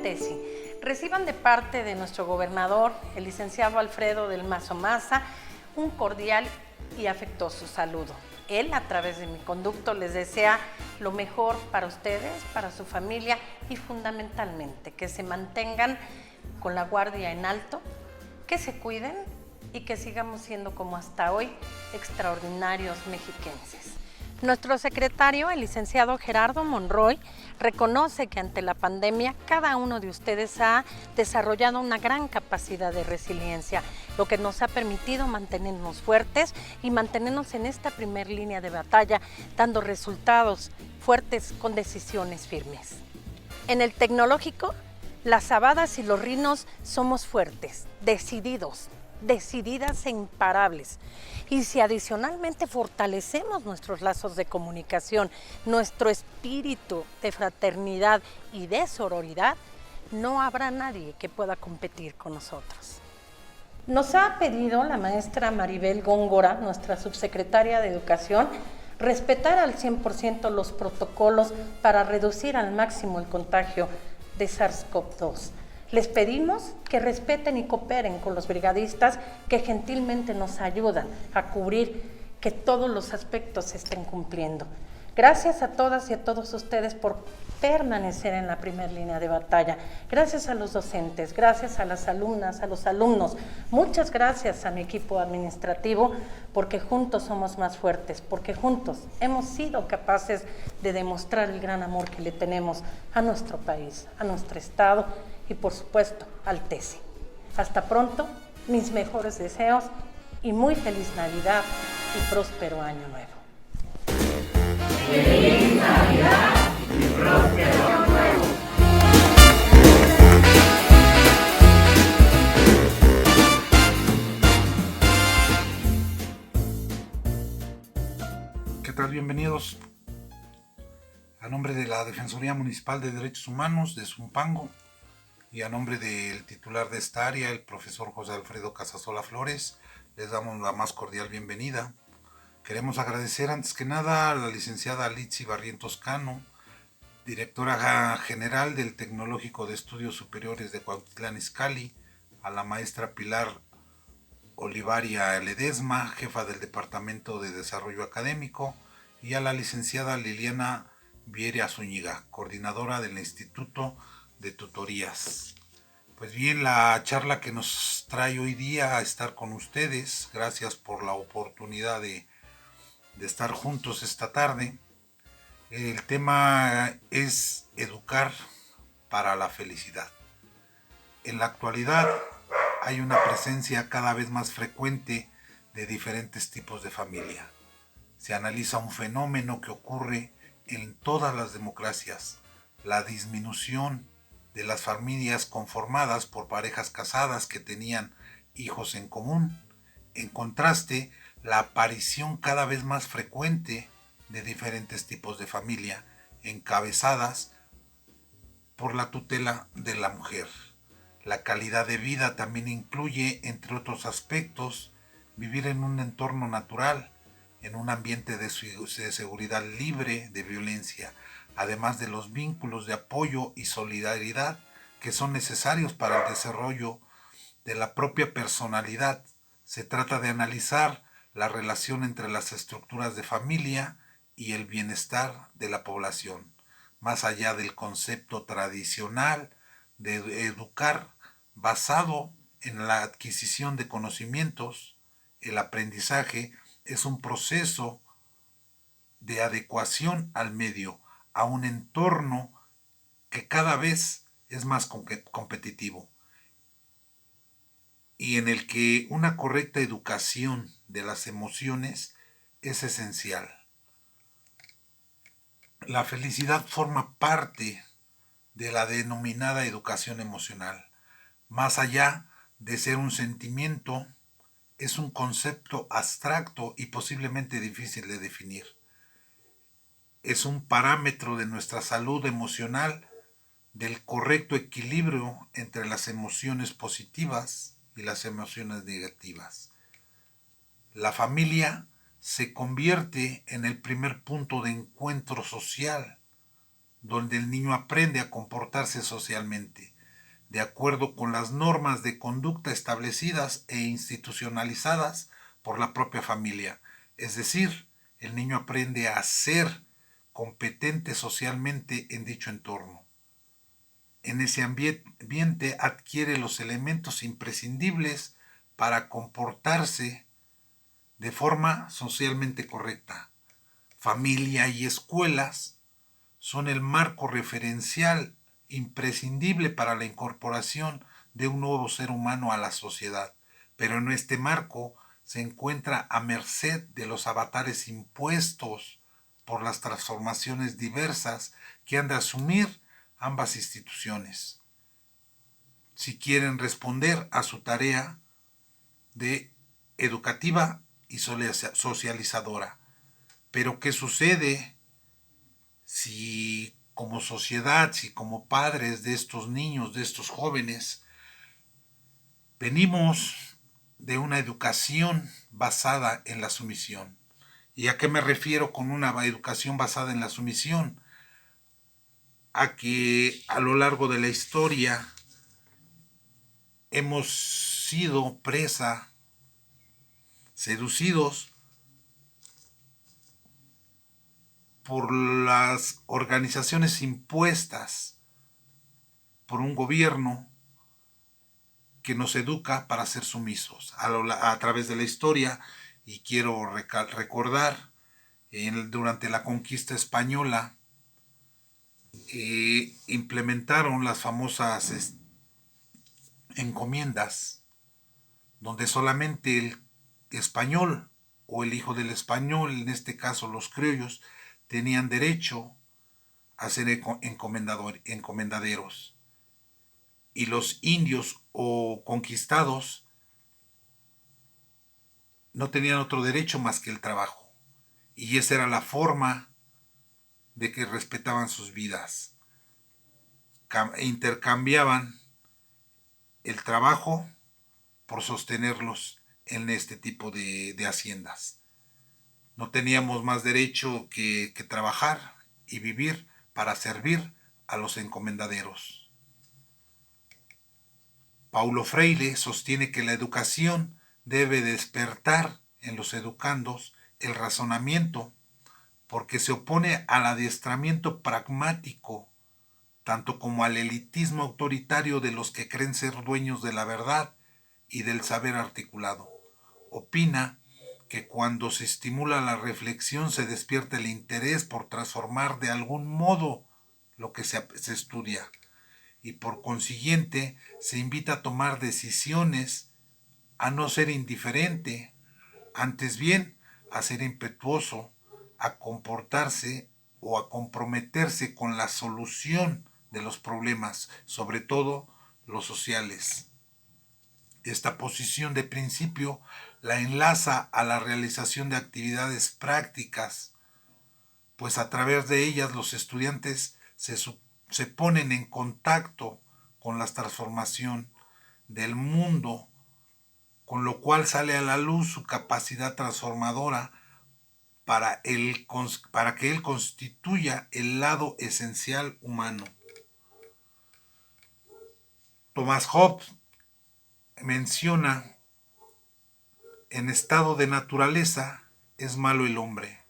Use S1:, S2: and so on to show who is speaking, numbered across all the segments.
S1: TESI. Reciban de parte de nuestro gobernador, el licenciado Alfredo del Mazo Maza, un cordial y afectuoso saludo. Él, a través de mi conducto, les desea lo mejor para ustedes, para su familia y fundamentalmente que se mantengan con la guardia en alto, que se cuiden y que sigamos siendo como hasta hoy extraordinarios mexiquenses. Nuestro secretario, el licenciado Gerardo Monroy, reconoce que ante la pandemia cada uno de ustedes ha desarrollado una gran capacidad de resiliencia, lo que nos ha permitido mantenernos fuertes y mantenernos en esta primer línea de batalla, dando resultados fuertes con decisiones firmes. En el tecnológico, las Sabadas y los Rinos somos fuertes, decididas e imparables. Y si adicionalmente fortalecemos nuestros lazos de comunicación, nuestro espíritu de fraternidad y de sororidad, no habrá nadie que pueda competir con nosotros. Nos ha pedido la maestra Maribel Góngora, nuestra subsecretaria de Educación, respetar al 100% los protocolos para reducir al máximo el contagio de SARS-CoV-2. Les pedimos que respeten y cooperen con los brigadistas que gentilmente nos ayudan a cubrir que todos los aspectos se estén cumpliendo. Gracias a todas y a todos ustedes por permanecer en la primera línea de batalla. Gracias a los docentes, gracias a las alumnas, a los alumnos. Muchas gracias a mi equipo administrativo, porque juntos somos más fuertes, porque juntos hemos sido capaces de demostrar el gran amor que le tenemos a nuestro país, a nuestro estado y por supuesto al TESI. Hasta pronto, mis mejores deseos y muy feliz Navidad y próspero Año Nuevo.
S2: ¡Feliz Navidad y próspero Año Nuevo!
S3: ¿Qué tal? Bienvenidos. A nombre de la Defensoría Municipal de Derechos Humanos de Zumpango y a nombre del titular de esta área, el profesor José Alfredo Casasola Flores, les damos la más cordial bienvenida. Queremos agradecer antes que nada a la licenciada Litsi Barrientos Cano, directora general del Tecnológico de Estudios Superiores de Cuautitlán Izcalli, a la maestra Pilar Olivaria Ledesma, jefa del Departamento de Desarrollo Académico, y a la licenciada Liliana Vieria Zúñiga, coordinadora del Instituto de Tutorías. Pues bien, la charla que nos trae hoy día a estar con ustedes, gracias por la oportunidad de estar juntos esta tarde. El tema es educar para la felicidad. En la actualidad hay una presencia cada vez más frecuente de diferentes tipos de familia. Se analiza un fenómeno que ocurre en todas las democracias, la disminución de las familias conformadas por parejas casadas que tenían hijos en común. En contraste, la aparición cada vez más frecuente de diferentes tipos de familia, encabezadas por la tutela de la mujer. La calidad de vida también incluye, entre otros aspectos, vivir en un entorno natural, en un ambiente de seguridad libre de violencia, además de los vínculos de apoyo y solidaridad que son necesarios para el desarrollo de la propia personalidad. Se trata de analizar la relación entre las estructuras de familia y el bienestar de la población, más allá del concepto tradicional de educar basado en la adquisición de conocimientos. El aprendizaje es un proceso de adecuación al medio, a un entorno que cada vez es más competitivo y en el que una correcta educación de las emociones es esencial. La felicidad forma parte de la denominada educación emocional. Más allá de ser un sentimiento, es un concepto abstracto y posiblemente difícil de definir. Es un parámetro de nuestra salud emocional, del correcto equilibrio entre las emociones positivas y las emociones negativas. La familia se convierte en el primer punto de encuentro social, donde el niño aprende a comportarse socialmente, de acuerdo con las normas de conducta establecidas e institucionalizadas por la propia familia. Es decir, el niño aprende a ser competente socialmente en dicho entorno. En ese ambiente adquiere los elementos imprescindibles para comportarse de forma socialmente correcta. Familia y escuelas son el marco referencial imprescindible para la incorporación de un nuevo ser humano a la sociedad, pero en este marco se encuentra a merced de los avatares impuestos por las transformaciones diversas que han de asumir ambas instituciones, si quieren responder a su tarea de educativa y socializadora. Pero ¿qué sucede si como sociedad, si como padres de estos niños, de estos jóvenes, venimos de una educación basada en la sumisión? ¿Y a qué me refiero con una educación basada en la sumisión? A que a lo largo de la historia hemos sido presa, seducidos por las organizaciones impuestas por un gobierno que nos educa para ser sumisos a través de la historia. Y quiero recordar, durante la conquista española, implementaron las famosas encomiendas, donde solamente el español o el hijo del español, en este caso los criollos, tenían derecho a ser encomendaderos, y los indios o conquistados no tenían otro derecho más que el trabajo, y esa era la forma de que respetaban sus vidas. Intercambiaban el trabajo por sostenerlos en este tipo de haciendas. No teníamos más derecho que trabajar y vivir para servir a los encomendaderos. Paulo Freire sostiene que la educación debe despertar en los educandos el razonamiento, porque se opone al adiestramiento pragmático, tanto como al elitismo autoritario de los que creen ser dueños de la verdad y del saber articulado. Opina que cuando se estimula la reflexión se despierta el interés por transformar de algún modo lo que se estudia, y por consiguiente se invita a tomar decisiones, a no ser indiferente, antes bien a ser impetuoso, a comportarse o a comprometerse con la solución de los problemas, sobre todo los sociales. Esta posición de principio la enlaza a la realización de actividades prácticas, pues a través de ellas los estudiantes se ponen en contacto con la transformación del mundo, con lo cual sale a la luz su capacidad transformadora para que él constituya el lado esencial humano. Thomas Hobbes menciona: en estado de naturaleza es malo el hombre,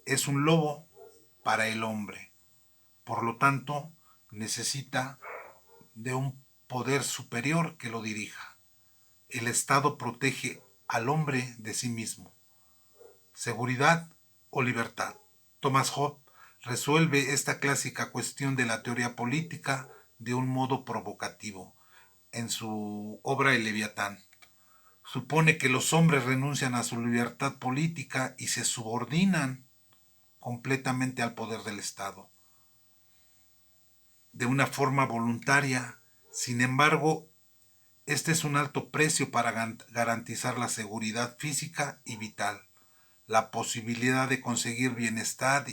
S3: es un lobo para el hombre. Por lo tanto, necesita de un poder superior que lo dirija. El Estado protege al hombre de sí mismo. ¿Seguridad o libertad? Thomas Hobbes resuelve esta clásica cuestión de la teoría política de un modo provocativo en su obra El Leviatán. Supone que los hombres renuncian a su libertad política y se subordinan completamente al poder del Estado, de una forma voluntaria. Sin embargo, este es un alto precio para garantizar la seguridad física y vital, la posibilidad de conseguir bienestar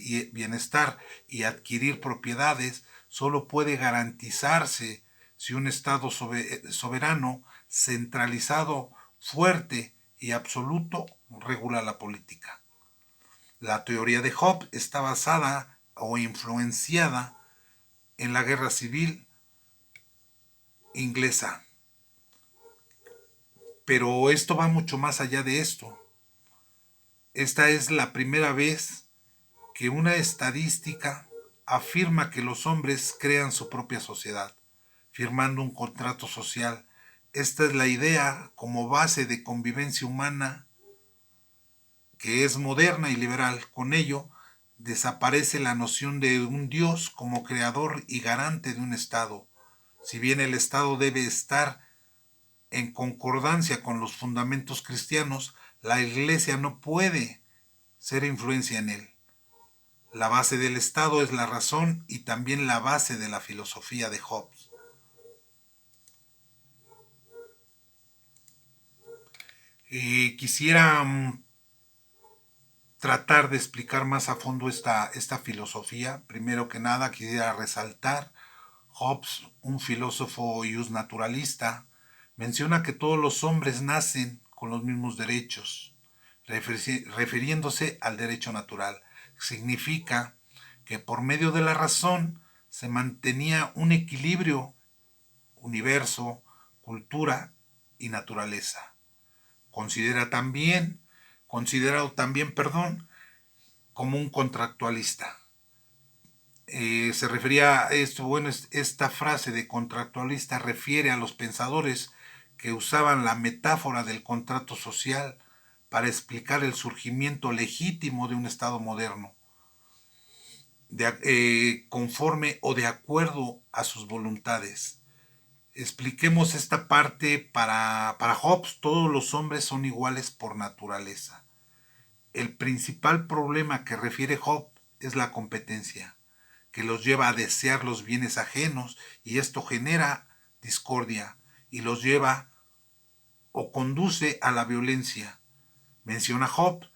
S3: y adquirir propiedades. Solo puede garantizarse si un Estado soberano, centralizado, fuerte y absoluto regula la política. La teoría de Hobbes está basada o influenciada en la guerra civil inglesa. Pero esto va mucho más allá de esto. Esta es la primera vez que una estadística afirma que los hombres crean su propia sociedad, firmando un contrato social. Esta es la idea como base de convivencia humana que es moderna y liberal. Con ello, desaparece la noción de un Dios como creador y garante de un Estado. Si bien el Estado debe estar en concordancia con los fundamentos cristianos, la Iglesia no puede ser influencia en él. La base del Estado es la razón y también la base de la filosofía de Hobbes. Quisiera tratar de explicar más a fondo esta filosofía. Primero que nada, quisiera resaltar Hobbes, un filósofo y naturalista, menciona que todos los hombres nacen con los mismos derechos, refiriéndose al derecho natural. Significa que por medio de la razón se mantenía un equilibrio universo, cultura y naturaleza. Considerado también, como un contractualista. Se refería a esto, bueno, esta frase de contractualista refiere a los pensadores que usaban la metáfora del contrato social para explicar el surgimiento legítimo de un Estado moderno, conforme o de acuerdo a sus voluntades. Expliquemos esta parte. Para Hobbes, todos los hombres son iguales por naturaleza. El principal problema que refiere Hobbes es la competencia, que los lleva a desear los bienes ajenos, y esto genera discordia y los lleva o conduce a la violencia. Menciona Hobbes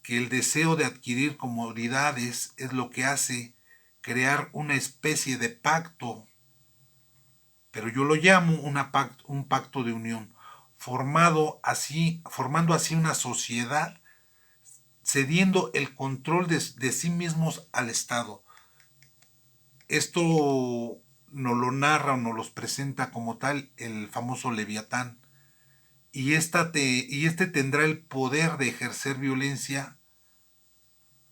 S3: que el deseo de adquirir comodidades es lo que hace crear una especie de pacto, pero yo lo llamo un pacto de unión, formando así una sociedad, cediendo el control de sí mismos al Estado. Esto nos lo narra o nos los presenta como tal el famoso Leviatán. Y este tendrá el poder de ejercer violencia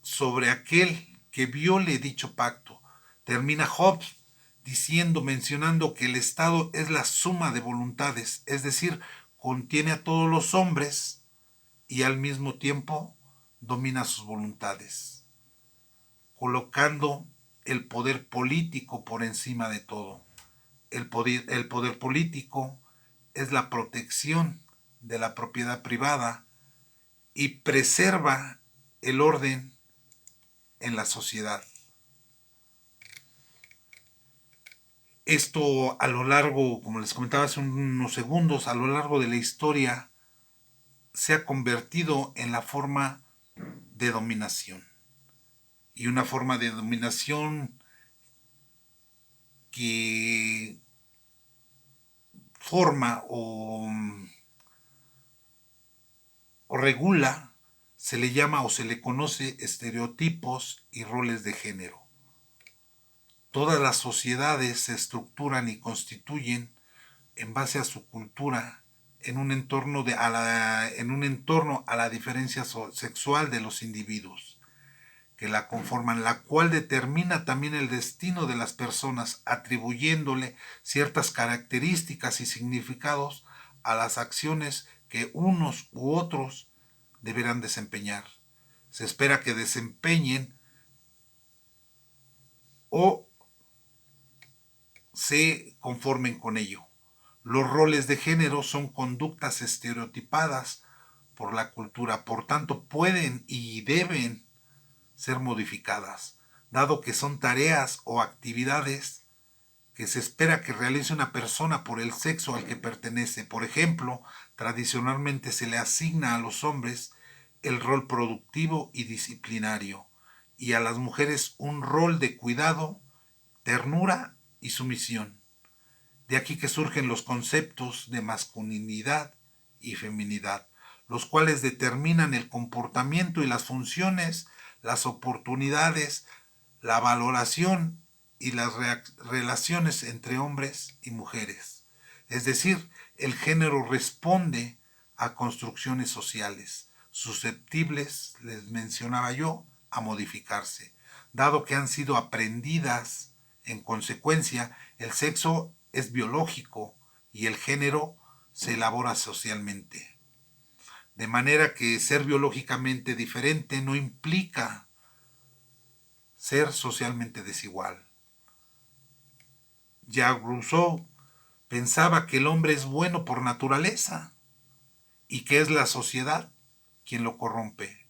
S3: sobre aquel que viole dicho pacto. Termina Hobbes mencionando que el Estado es la suma de voluntades, es decir, contiene a todos los hombres y al mismo tiempo domina sus voluntades, colocando el poder político por encima de todo. El poder político es la protección de la propiedad privada y preserva el orden en la sociedad. Esto a lo largo, como les comentaba hace unos segundos, a lo largo de la historia se ha convertido en la forma de dominación. Y una forma de dominación que forma o regula, se le llama o se le conoce estereotipos y roles de género. Todas las sociedades se estructuran y constituyen en base a su cultura, en un entorno a la diferencia sexual de los individuos que la conforman, la cual determina también el destino de las personas, atribuyéndole ciertas características y significados a las acciones que unos u otros deberán desempeñar. Se espera que desempeñen o se conformen con ello. Los roles de género son conductas estereotipadas por la cultura, por tanto pueden y deben ser modificadas, dado que son tareas o actividades que se espera que realice una persona por el sexo al que pertenece. Por ejemplo, tradicionalmente se le asigna a los hombres el rol productivo y disciplinario, y a las mujeres un rol de cuidado, ternura y sumisión. De aquí que surgen los conceptos de masculinidad y feminidad, los cuales determinan el comportamiento y las funciones, las oportunidades, la valoración y las relaciones entre hombres y mujeres. Es decir, el género responde a construcciones sociales, susceptibles, les mencionaba yo, a modificarse. Dado que han sido aprendidas, en consecuencia, el sexo es biológico y el género se elabora socialmente. De manera que ser biológicamente diferente no implica ser socialmente desigual. Jacques Rousseau pensaba que el hombre es bueno por naturaleza y que es la sociedad quien lo corrompe.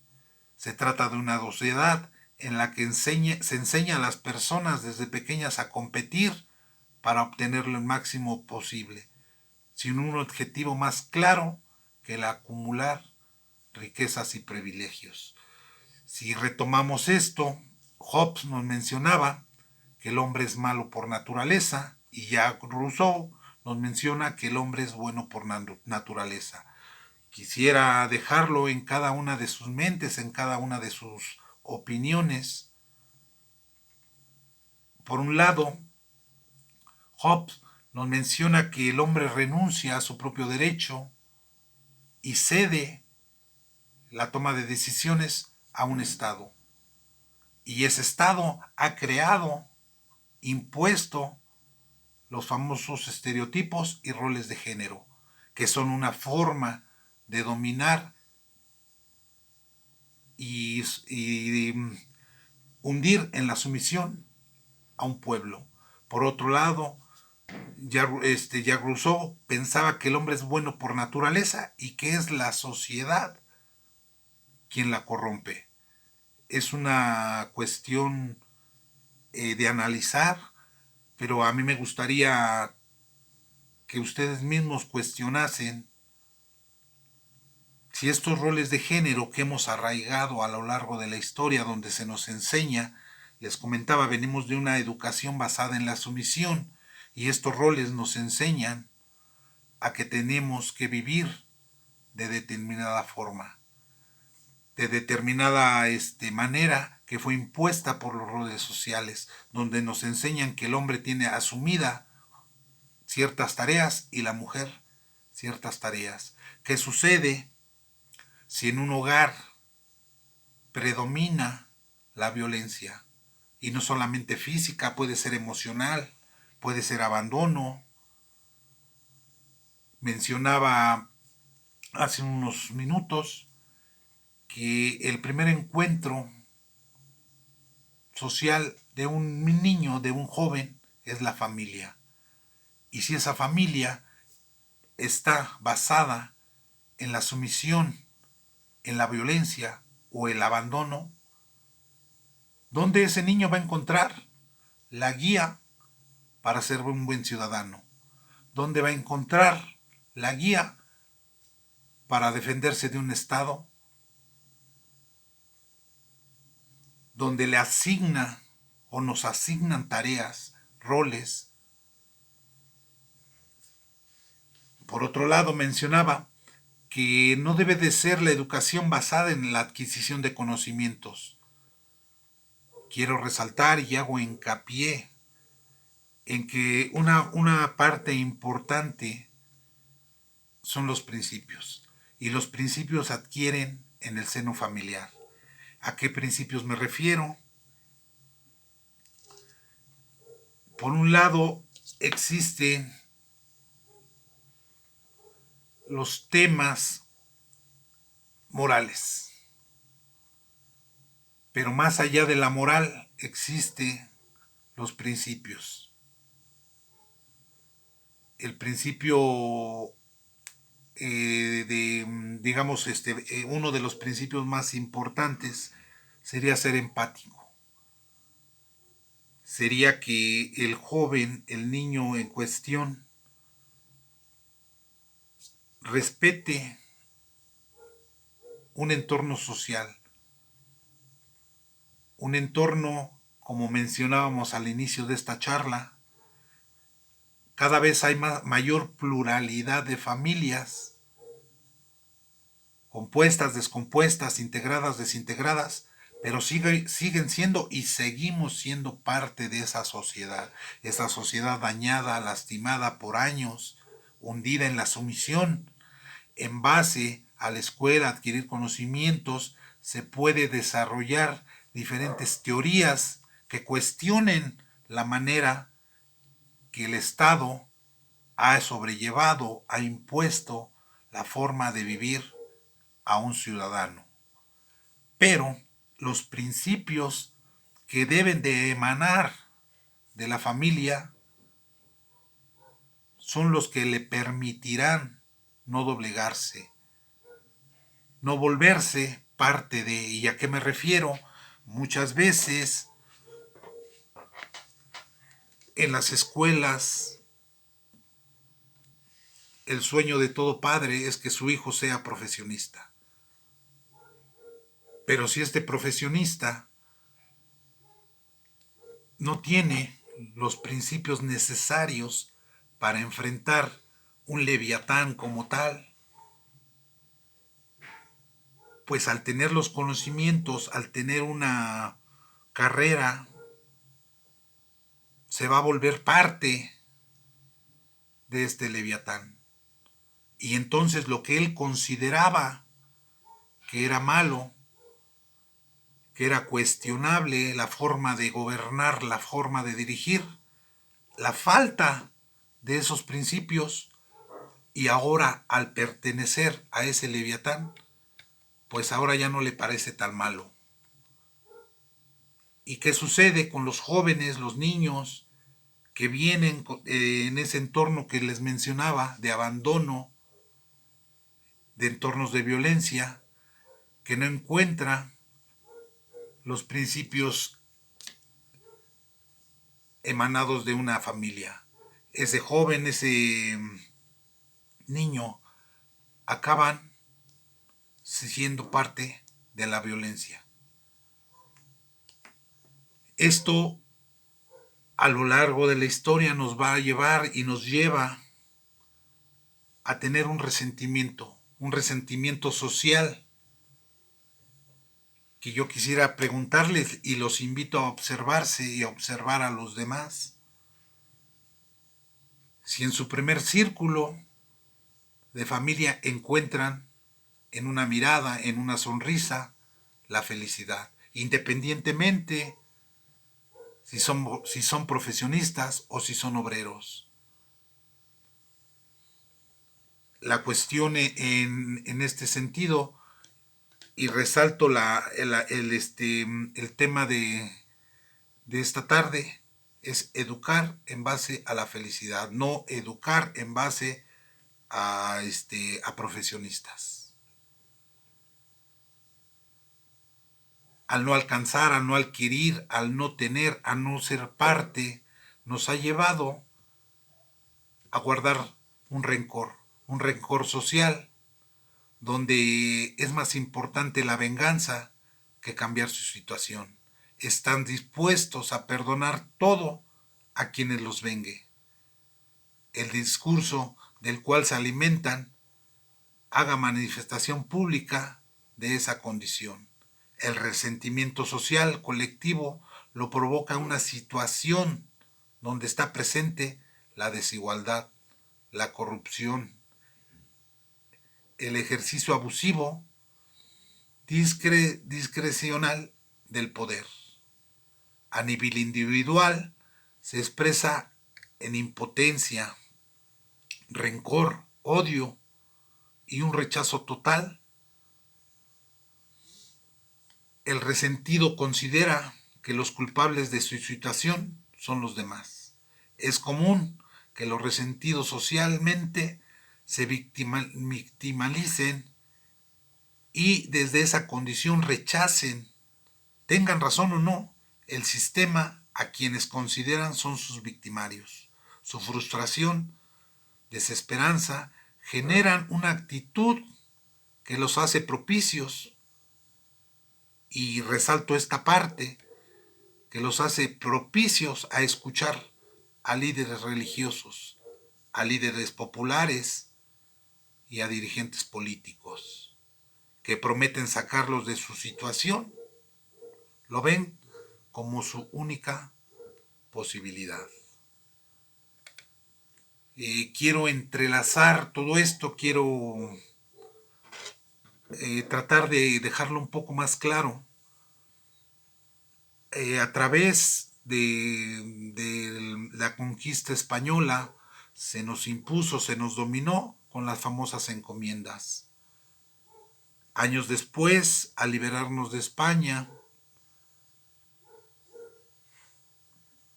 S3: Se trata de una sociedad en la que se enseña a las personas desde pequeñas a competir para obtener lo máximo posible, sin un objetivo más claro que el acumular riquezas y privilegios. Si retomamos esto, Hobbes nos mencionaba que el hombre es malo por naturaleza y Jacques Rousseau nos menciona que el hombre es bueno por naturaleza. Quisiera dejarlo en cada una de sus mentes, en cada una de sus opiniones. Por un lado, Hobbes nos menciona que el hombre renuncia a su propio derecho y cede la toma de decisiones a un Estado. Y ese Estado ha creado, impuesto los famosos estereotipos y roles de género, que son una forma de dominar y hundir en la sumisión a un pueblo. Por otro lado, Jacques Rousseau pensaba que el hombre es bueno por naturaleza y que es la sociedad quien la corrompe. Es una cuestión de analizar, pero a mí me gustaría que ustedes mismos cuestionasen si estos roles de género que hemos arraigado a lo largo de la historia, donde se nos enseña, les comentaba, venimos de una educación basada en la sumisión, y estos roles nos enseñan a que tenemos que vivir de determinada forma, de determinada manera que fue impuesta por los roles sociales, donde nos enseñan que el hombre tiene asumida ciertas tareas y la mujer ciertas tareas. ¿Qué sucede si en un hogar predomina la violencia? Y no solamente física, puede ser emocional, puede ser abandono. Mencionaba hace unos minutos que el primer encuentro social de un niño, de un joven, es la familia. Y si esa familia está basada en la sumisión, en la violencia o el abandono, ¿dónde ese niño va a encontrar la guía para ser un buen ciudadano? ¿Dónde va a encontrar la guía para defenderse de un Estado donde le asigna o nos asignan tareas, roles? Por otro lado, mencionaba que no debe de ser la educación basada en la adquisición de conocimientos. Quiero resaltar y hago hincapié en que una parte importante son los principios, y los principios adquieren en el seno familiar. ¿A qué principios me refiero? Por un lado, existen los temas morales, pero más allá de la moral existen los principios. El principio uno de los principios más importantes sería ser empático. Sería que el joven, el niño en cuestión, respete un entorno social, un entorno, como mencionábamos al inicio de esta charla, cada vez hay mayor pluralidad de familias, compuestas, descompuestas, integradas, desintegradas, pero siguen siendo y seguimos siendo parte de esa sociedad dañada, lastimada por años, hundida en la sumisión. En base a la escuela, adquirir conocimientos, se puede desarrollar diferentes teorías que cuestionen la manera que el Estado ha sobrellevado, ha impuesto la forma de vivir a un ciudadano. Pero los principios que deben de emanar de la familia son los que le permitirán no doblegarse, no volverse parte de. ¿Y a qué me refiero? Muchas veces en las escuelas el sueño de todo padre es que su hijo sea profesionista. Pero si este profesionista no tiene los principios necesarios para enfrentar un leviatán como tal, pues al tener los conocimientos, al tener una carrera, se va a volver parte de este leviatán. Y entonces lo que él consideraba que era malo, que era cuestionable, la forma de gobernar, la forma de dirigir, la falta de esos principios, y ahora al pertenecer a ese leviatán, pues ahora ya no le parece tan malo. ¿Y qué sucede con los jóvenes, los niños que vienen en ese entorno que les mencionaba, de abandono, de entornos de violencia, que no encuentran los principios emanados de una familia? Ese joven, ese niño, acaban siendo parte de la violencia. Esto a lo largo de la historia nos va a llevar y nos lleva a tener un resentimiento social, que yo quisiera preguntarles y los invito a observarse y a observar a los demás. Si en su primer círculo de familia encuentran en una mirada, en una sonrisa, la felicidad, independientemente si son profesionistas o si son obreros. La cuestión en este sentido, y resalto el tema de esta tarde, es educar en base a la felicidad, no educar en base a profesionistas. Al no alcanzar, al no adquirir, al no tener, a no ser parte, nos ha llevado a guardar un rencor social, donde es más importante la venganza que cambiar su situación. Están dispuestos a perdonar todo a quienes los vengue. El discurso del cual se alimentan haga manifestación pública de esa condición. El resentimiento social colectivo lo provoca una situación donde está presente la desigualdad, la corrupción, el ejercicio abusivo, discrecional del poder. A nivel individual se expresa en impotencia, rencor, odio y un rechazo total. El resentido considera que los culpables de su situación son los demás. Es común que los resentidos socialmente se victimalicen y desde esa condición rechacen, tengan razón o no, el sistema a quienes consideran son sus victimarios. Su frustración, desesperanza, generan una actitud que los hace propicios, y resalto esta parte, que los hace propicios a escuchar a líderes religiosos, a líderes populares y a dirigentes políticos, que prometen sacarlos de su situación. Lo ven como su única posibilidad. quiero entrelazar todo esto, quiero tratar de dejarlo un poco más claro. A través de la conquista española se nos impuso, se nos dominó con las famosas encomiendas. Años después, al liberarnos de España,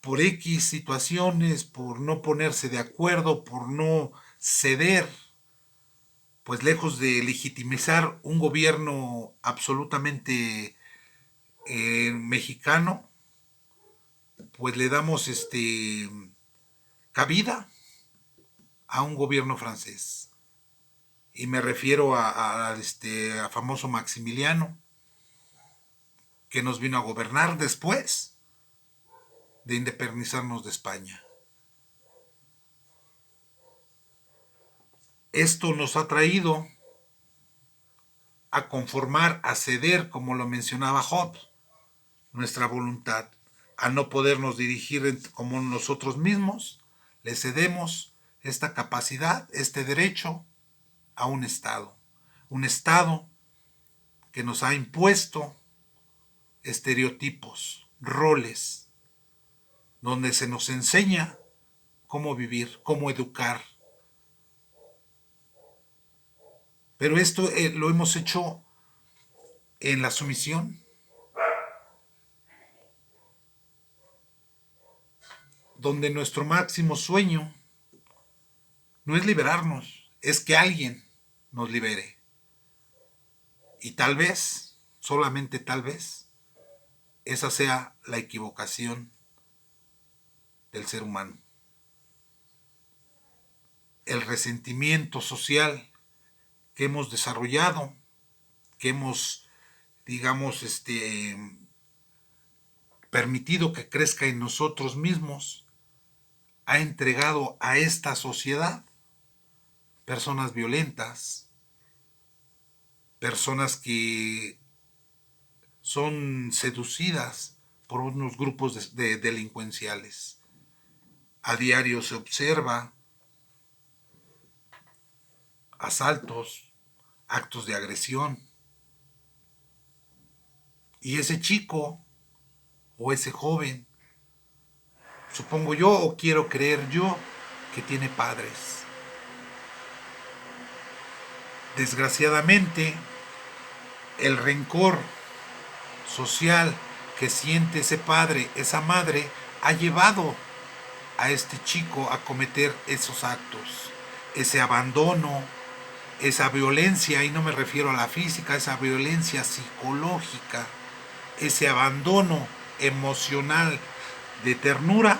S3: por X situaciones, por no ponerse de acuerdo, por no ceder, pues lejos de legitimizar un gobierno absolutamente mexicano, pues le damos cabida a un gobierno francés. Y me refiero a famoso Maximiliano, que nos vino a gobernar después de independizarnos de España. Esto nos ha traído a conformar, a ceder, como lo mencionaba Job, nuestra voluntad, a no podernos dirigir como nosotros mismos, le cedemos esta capacidad, este derecho a un Estado que nos ha impuesto estereotipos, roles, donde se nos enseña cómo vivir, cómo educar. Pero esto lo hemos hecho en la sumisión, donde nuestro máximo sueño no es liberarnos, es que alguien nos libere. Y tal vez, solamente tal vez, esa sea la equivocación del ser humano. El resentimiento social que hemos desarrollado, que hemos, digamos, permitido que crezca en nosotros mismos, ha entregado a esta sociedad personas violentas, personas que son seducidas por unos grupos de delincuenciales. A diario se observa asaltos, actos de agresión. Y ese chico o ese joven, supongo yo o quiero creer yo, que tiene padres. Desgraciadamente, el rencor social que siente ese padre, esa madre, ha llevado a este chico a cometer esos actos, ese abandono, esa violencia, y no me refiero a la física, esa violencia psicológica, ese abandono emocional de ternura,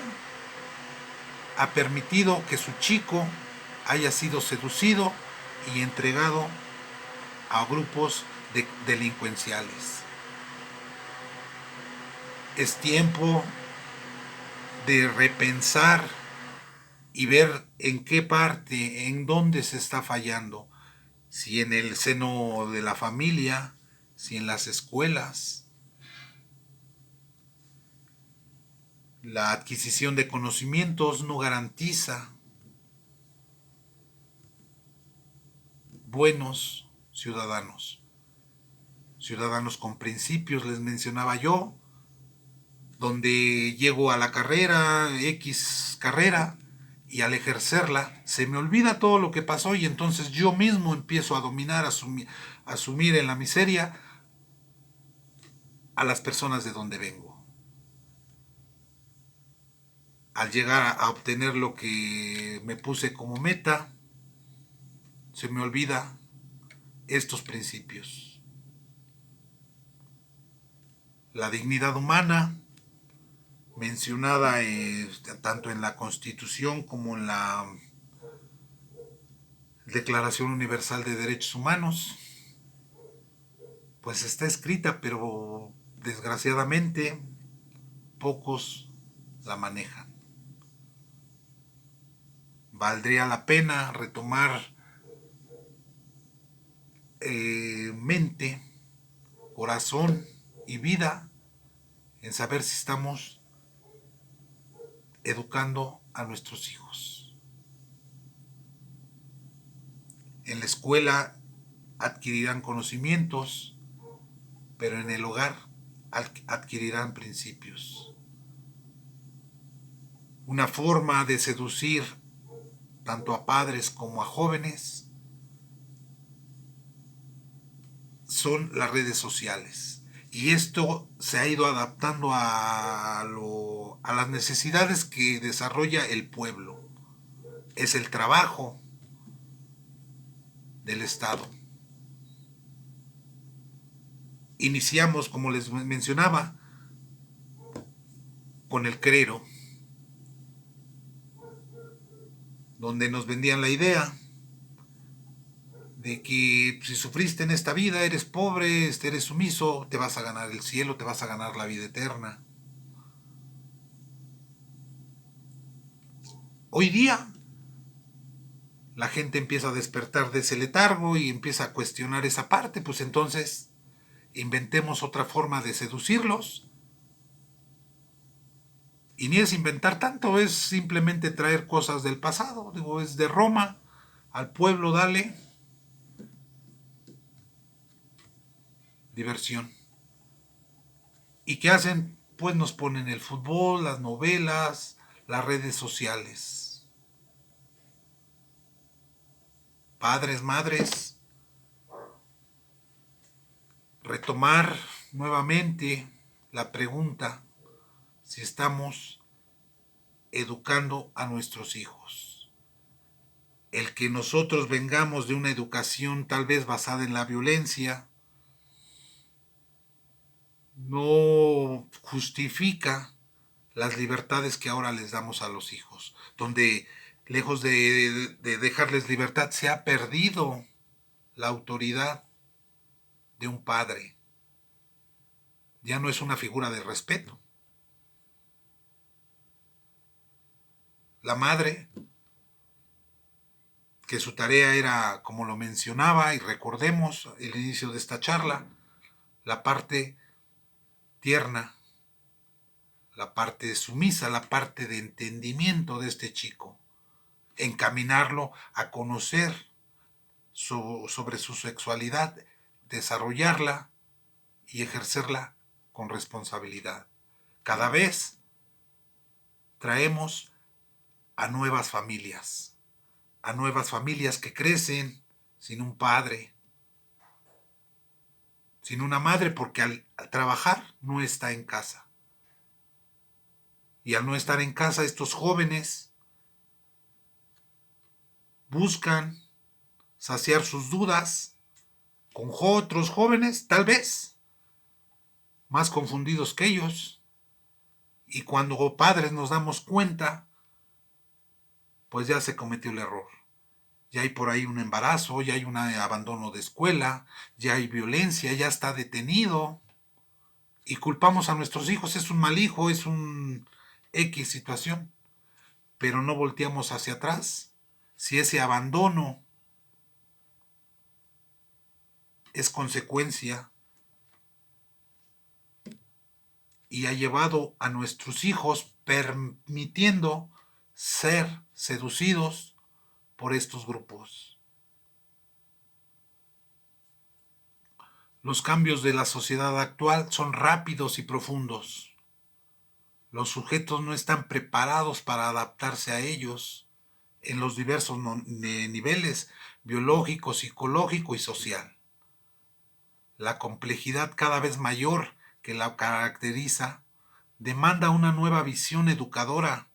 S3: ha permitido que su chico haya sido seducido y entregado a grupos delincuenciales. Es tiempo de repensar y ver en qué parte, en dónde se está fallando, si en el seno de la familia, si en las escuelas. La adquisición de conocimientos no garantiza buenos ciudadanos. Ciudadanos con principios, les mencionaba yo, donde llego a la carrera, X carrera, y al ejercerla se me olvida todo lo que pasó y entonces yo mismo empiezo a dominar, a asumir en la miseria a las personas de donde vengo. Al llegar a obtener lo que me puse como meta, se me olvida estos principios. La dignidad humana, mencionada tanto en la Constitución como en la Declaración Universal de Derechos Humanos, pues está escrita, pero desgraciadamente pocos la manejan. Valdría la pena retomar mente, corazón y vida en saber si estamos educando a nuestros hijos. En la escuela adquirirán conocimientos, pero en el hogar adquirirán principios. Una forma de seducir tanto a padres como a jóvenes son las redes sociales. Y esto se ha ido adaptando a las necesidades que desarrolla el pueblo. Es el trabajo del Estado. Iniciamos, como les mencionaba, con el clero, donde nos vendían la idea de que si sufriste en esta vida, eres pobre, eres sumiso, te vas a ganar el cielo, te vas a ganar la vida eterna. Hoy día, la gente empieza a despertar de ese letargo y empieza a cuestionar esa parte, pues entonces inventemos otra forma de seducirlos. Y ni es inventar tanto, es simplemente traer cosas del pasado. Digo, es de Roma, al pueblo dale diversión. ¿Y qué hacen? Pues nos ponen el fútbol, las novelas, las redes sociales. Padres, madres, retomar nuevamente la pregunta si estamos educando a nuestros hijos. El que nosotros vengamos de una educación tal vez basada en la violencia no justifica las libertades que ahora les damos a los hijos, donde lejos de dejarles libertad se ha perdido la autoridad de un padre. Ya no es una figura de respeto. La madre, que su tarea era, como lo mencionaba, y recordemos el inicio de esta charla, la parte tierna, la parte sumisa, la parte de entendimiento de este chico, encaminarlo a conocer sobre su sexualidad, desarrollarla y ejercerla con responsabilidad. Cada vez traemos a nuevas familias que crecen sin un padre, sin una madre, porque al trabajar no está en casa. Y al no estar en casa, estos jóvenes buscan saciar sus dudas con otros jóvenes, tal vez, más confundidos que ellos. Y cuando padres nos damos cuenta, pues ya se cometió el error. Ya hay por ahí un embarazo, ya hay un abandono de escuela, ya hay violencia, ya está detenido. Y culpamos a nuestros hijos, es un mal hijo, es un X situación. Pero no volteamos hacia atrás. Si ese abandono es consecuencia y ha llevado a nuestros hijos permitiendo ser seducidos por estos grupos. Los cambios de la sociedad actual son rápidos y profundos. Los sujetos no están preparados para adaptarse a ellos en los diversos niveles biológico, psicológico y social. La complejidad cada vez mayor que la caracteriza demanda una nueva visión educadora.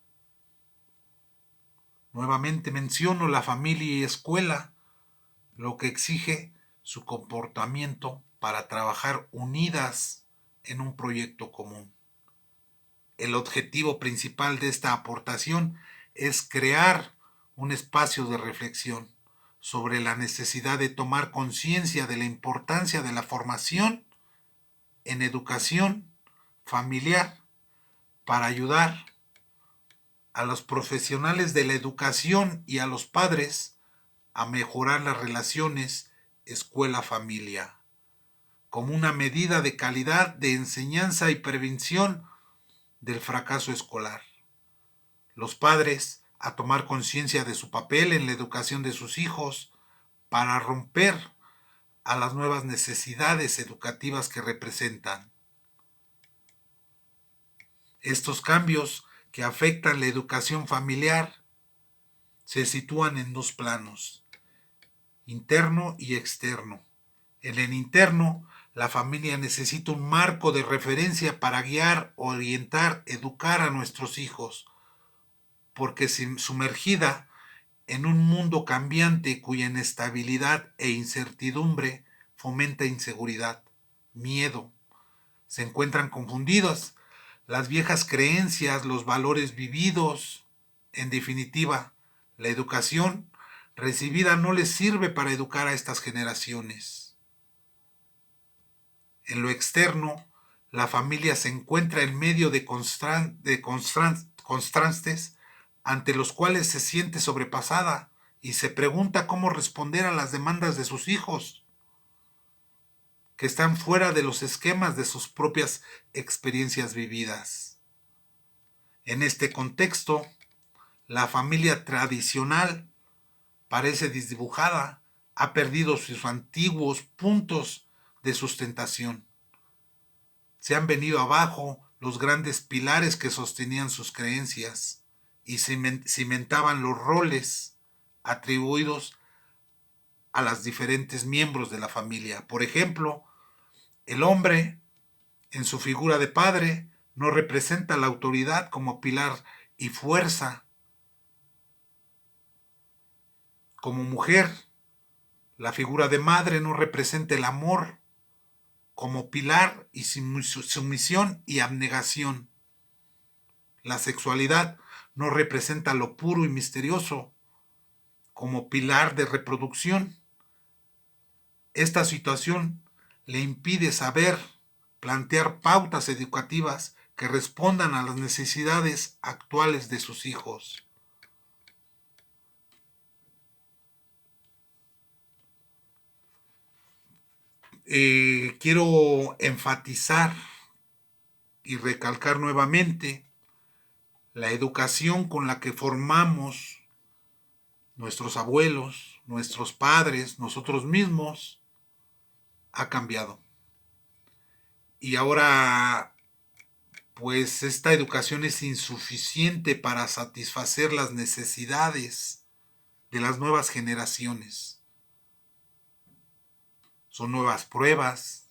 S3: Nuevamente menciono la familia y escuela, lo que exige su comportamiento para trabajar unidas en un proyecto común. El objetivo principal de esta aportación es crear un espacio de reflexión sobre la necesidad de tomar conciencia de la importancia de la formación en educación familiar para ayudar a los profesionales de la educación y a los padres a mejorar las relaciones escuela-familia como una medida de calidad de enseñanza y prevención del fracaso escolar. Los padres a tomar conciencia de su papel en la educación de sus hijos para romper a las nuevas necesidades educativas que representan. Estos cambios que afectan la educación familiar se sitúan en dos planos, interno y externo. En el interno, la familia necesita un marco de referencia para guiar, orientar, educar a nuestros hijos, porque sumergida en un mundo cambiante cuya inestabilidad e incertidumbre fomenta inseguridad, miedo. Se encuentran confundidas las viejas creencias, los valores vividos. En definitiva, la educación recibida no les sirve para educar a estas generaciones. En lo externo, la familia se encuentra en medio de contrastes ante los cuales se siente sobrepasada y se pregunta cómo responder a las demandas de sus hijos, que están fuera de los esquemas de sus propias experiencias vividas. En este contexto, la familia tradicional parece desdibujada, ha perdido sus antiguos puntos de sustentación. Se han venido abajo los grandes pilares que sostenían sus creencias y cimentaban los roles atribuidos a los diferentes miembros de la familia. Por ejemplo, el hombre, en su figura de padre, no representa la autoridad como pilar y fuerza. Como mujer, la figura de madre no representa el amor como pilar y sumisión y abnegación. La sexualidad no representa lo puro y misterioso como pilar de reproducción. Esta situación le impide saber plantear pautas educativas que respondan a las necesidades actuales de sus hijos. Quiero enfatizar y recalcar nuevamente la educación con la que formamos nuestros abuelos, nuestros padres, nosotros mismos, ha cambiado. Y ahora, pues esta educación es insuficiente para satisfacer las necesidades de las nuevas generaciones. Son nuevas pruebas,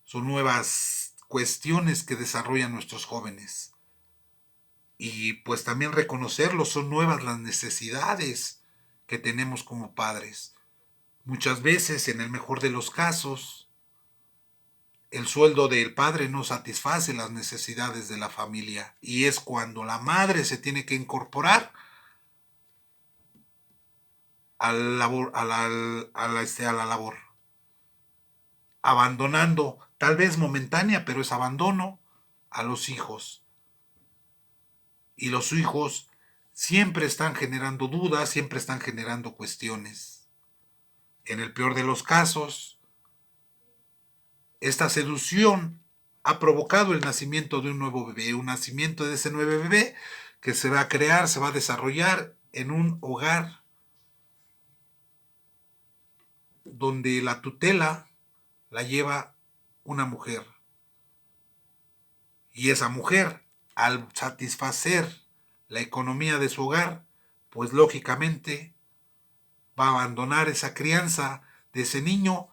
S3: son nuevas cuestiones que desarrollan nuestros jóvenes. Y pues también reconocerlo, son nuevas las necesidades que tenemos como padres. Muchas veces, en el mejor de los casos, el sueldo del padre no satisface las necesidades de la familia. Y es cuando la madre se tiene que incorporar a la labor, abandonando, tal vez momentánea, pero es abandono a los hijos. Y los hijos siempre están generando dudas, siempre están generando cuestiones. En el peor de los casos, esta seducción ha provocado el nacimiento de un nuevo bebé, un nacimiento de ese nuevo bebé que se va a crear, se va a desarrollar en un hogar donde la tutela la lleva una mujer. Y esa mujer, al satisfacer la economía de su hogar, pues lógicamente va a abandonar esa crianza de ese niño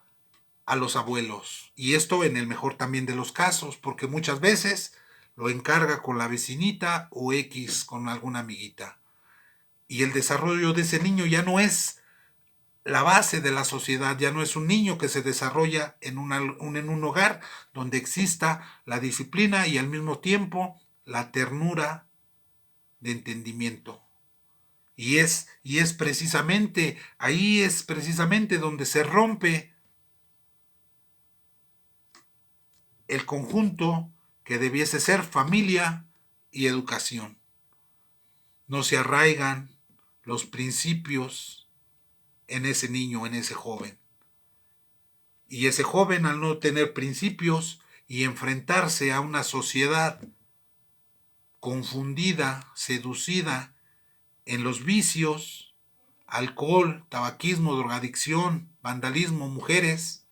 S3: a los abuelos. Y esto en el mejor también de los casos, porque muchas veces lo encarga con la vecinita o X con alguna amiguita. Y el desarrollo de ese niño ya no es la base de la sociedad, ya no es un niño que se desarrolla en un hogar donde exista la disciplina y al mismo tiempo la ternura de entendimiento. Y es precisamente, ahí es precisamente donde se rompe el conjunto que debiese ser familia y educación. No se arraigan los principios en ese niño, en ese joven. Y ese joven, al no tener principios y enfrentarse a una sociedad confundida, seducida en los vicios, alcohol, tabaquismo, drogadicción, vandalismo, mujeres,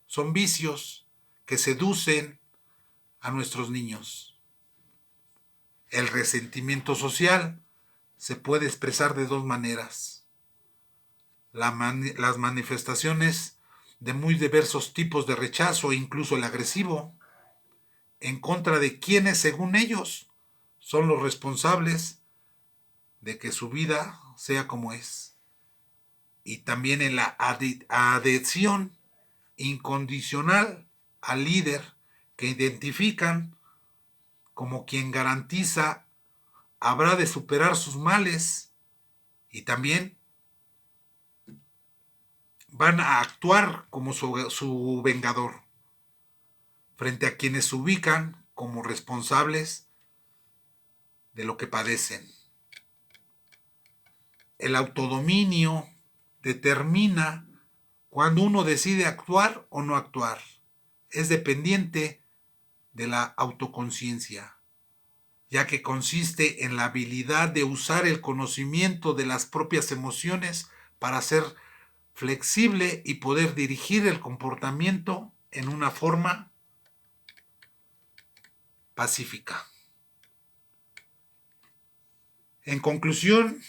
S3: son vicios que seducen a nuestros niños. El resentimiento social se puede expresar de dos maneras. Las manifestaciones de muy diversos tipos de rechazo, incluso el agresivo, en contra de quienes, según ellos, son los responsables de que su vida sea como es. Y también en la adhesión incondicional al líder que identifican como quien garantiza habrá de superar sus males y también van a actuar como su vengador frente a quienes se ubican como responsables de lo que padecen. El autodominio determina cuando uno decide actuar o no actuar. Es dependiente de la autoconciencia, ya que consiste en la habilidad de usar el conocimiento de las propias emociones para ser flexible y poder dirigir el comportamiento en una forma pacífica. En conclusión,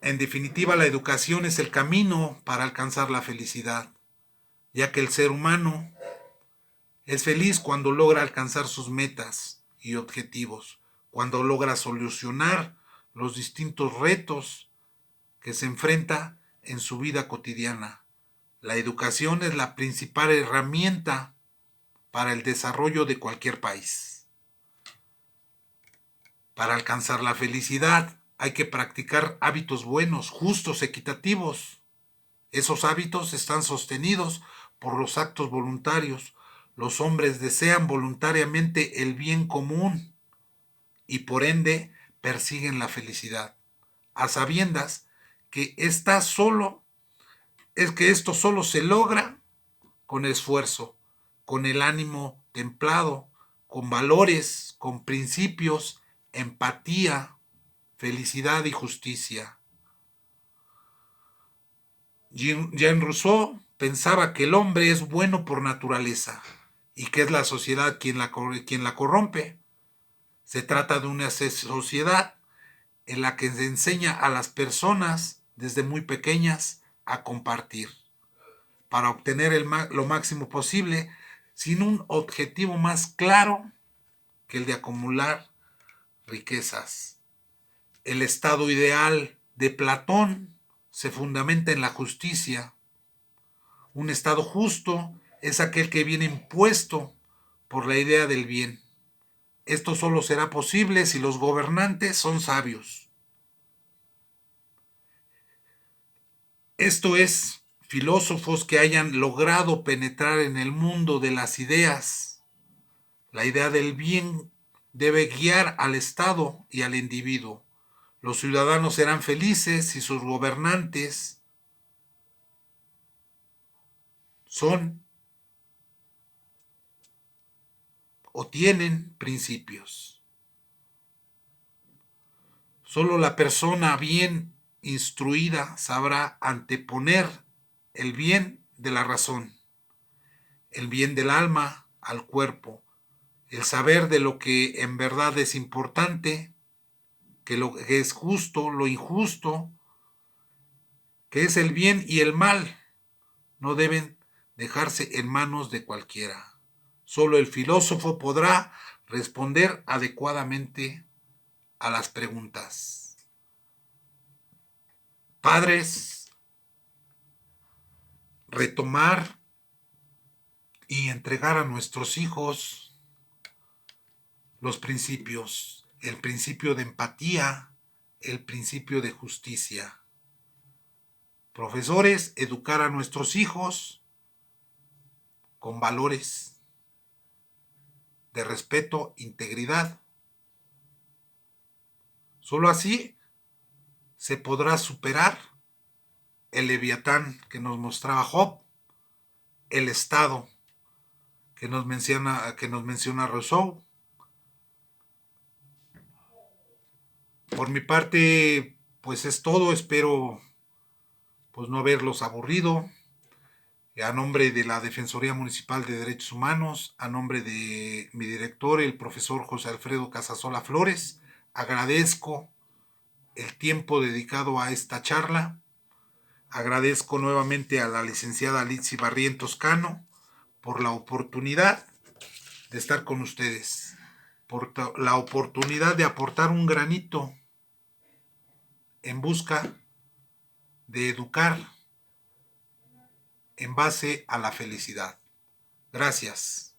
S3: en definitiva, la educación es el camino para alcanzar la felicidad, ya que el ser humano es feliz cuando logra alcanzar sus metas y objetivos, cuando logra solucionar los distintos retos que se enfrenta en su vida cotidiana. La educación es la principal herramienta para el desarrollo de cualquier país. Para alcanzar la felicidad hay que practicar hábitos buenos, justos, equitativos. Esos hábitos están sostenidos por los actos voluntarios. Los hombres desean voluntariamente el bien común y por ende persiguen la felicidad, a sabiendas que esto solo se logra con esfuerzo, con el ánimo templado, con valores, con principios, empatía, felicidad y justicia. Jean Rousseau pensaba que el hombre es bueno por naturaleza y que es la sociedad quien la corrompe. Se trata de una sociedad en la que se enseña a las personas desde muy pequeñas a compartir para obtener lo máximo posible sin un objetivo más claro que el de acumular riquezas. El estado ideal de Platón se fundamenta en la justicia. Un estado justo es aquel que viene impuesto por la idea del bien. Esto solo será posible si los gobernantes son sabios. Esto es, filósofos que hayan logrado penetrar en el mundo de las ideas. La idea del bien debe guiar al Estado y al individuo. Los ciudadanos serán felices si sus gobernantes son o tienen principios. Solo la persona bien instruida sabrá anteponer el bien de la razón, el bien del alma al cuerpo, el saber de lo que en verdad es importante, que lo que es justo, lo injusto, que es el bien y el mal, no deben dejarse en manos de cualquiera. Solo el filósofo podrá responder adecuadamente a las preguntas. Padres, retomar y entregar a nuestros hijos los principios, el principio de empatía, el principio de justicia. Profesores, educar a nuestros hijos con valores de respeto, integridad. Solo así se podrá superar el leviatán que nos mostraba Job, el Estado que nos menciona Rousseau. Por mi parte, pues es todo. Espero pues no haberlos aburrido. A nombre de la Defensoría Municipal de Derechos Humanos, a nombre de mi director, el profesor José Alfredo Casasola Flores, agradezco el tiempo dedicado a esta charla. Agradezco nuevamente a la licenciada Litsi Barrientos Cano por la oportunidad de estar con ustedes, por la oportunidad de aportar un granito en busca de educar en base a la felicidad. Gracias.